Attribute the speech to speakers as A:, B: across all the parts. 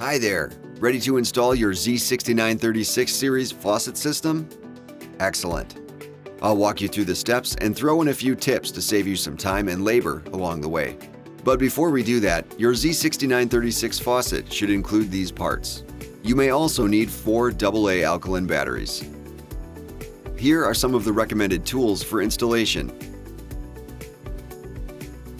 A: Hi there, ready to install your Z6936 Series Faucet System? Excellent. I'll walk you through the steps and throw in a few tips to save you some time and labor along the way. But before we do that, your Z6936 faucet should include these parts. You may also need 4 AA alkaline batteries. Here are some of the recommended tools for installation.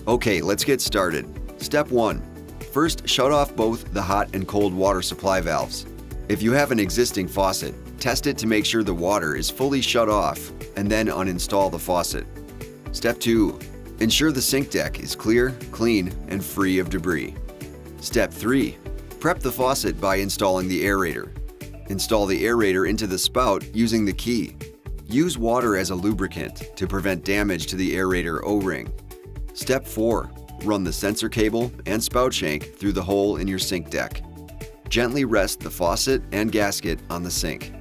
A: Okay, let's get started. Step 1. First, shut off both the hot and cold water supply valves. If you have an existing faucet, test it to make sure the water is fully shut off, and then uninstall the faucet. Step 2. Ensure the sink deck is clear, clean, and free of debris. Step 3. Prep the faucet by installing the aerator. Install the aerator into the spout using the key. Use water as a lubricant to prevent damage to the aerator O-ring. Step 4. Run the sensor cable and spout shank through the hole in your sink deck. Gently rest the faucet and gasket on the sink.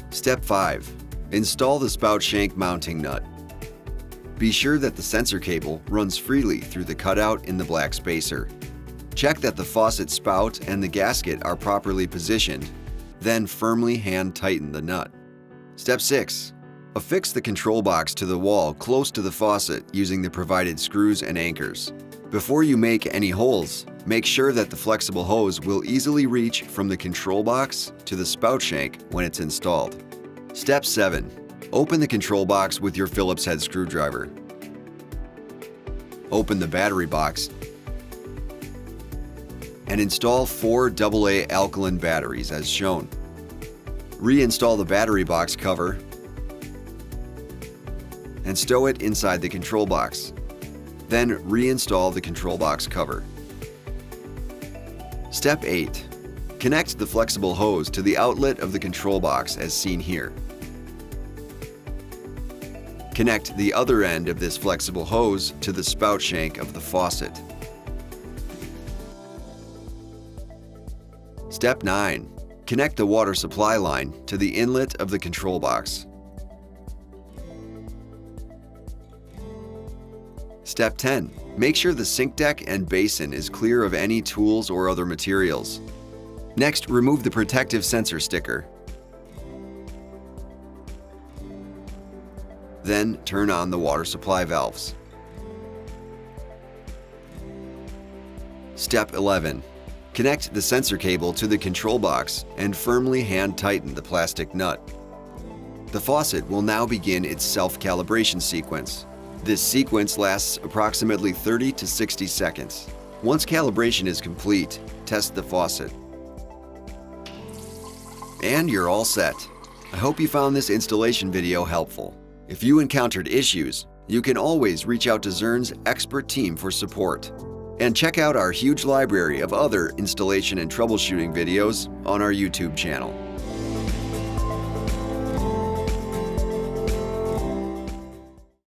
A: Step 5. Install the spout shank mounting nut. Be sure that the sensor cable runs freely through the cutout in the black spacer. Check that the faucet spout and the gasket are properly positioned, then firmly hand tighten the nut. Step 6. Affix the control box to the wall close to the faucet using the provided screws and anchors. Before you make any holes, make sure that the flexible hose will easily reach from the control box to the spout shank when it's installed. Step 7. Open the control box with your Phillips head screwdriver. Open the battery box and install 4 AA alkaline batteries as shown. Reinstall the battery box cover and stow it inside the control box. Then reinstall the control box cover. Step 8. Connect the flexible hose to the outlet of the control box as seen here. Connect the other end of this flexible hose to the spout shank of the faucet. Step 9. Connect the water supply line to the inlet of the control box. Step 10. Make sure the sink deck and basin is clear of any tools or other materials. Next, remove the protective sensor sticker. Then turn on the water supply valves. Step 11. Connect the sensor cable to the control box and firmly hand tighten the plastic nut. The faucet will now begin its self-calibration sequence. This sequence lasts approximately 30 to 60 seconds. Once calibration is complete, test the faucet. And you're all set. I hope you found this installation video helpful. If you encountered issues, you can always reach out to Zurn's expert team for support. And check out our huge library of other installation and troubleshooting videos on our YouTube channel.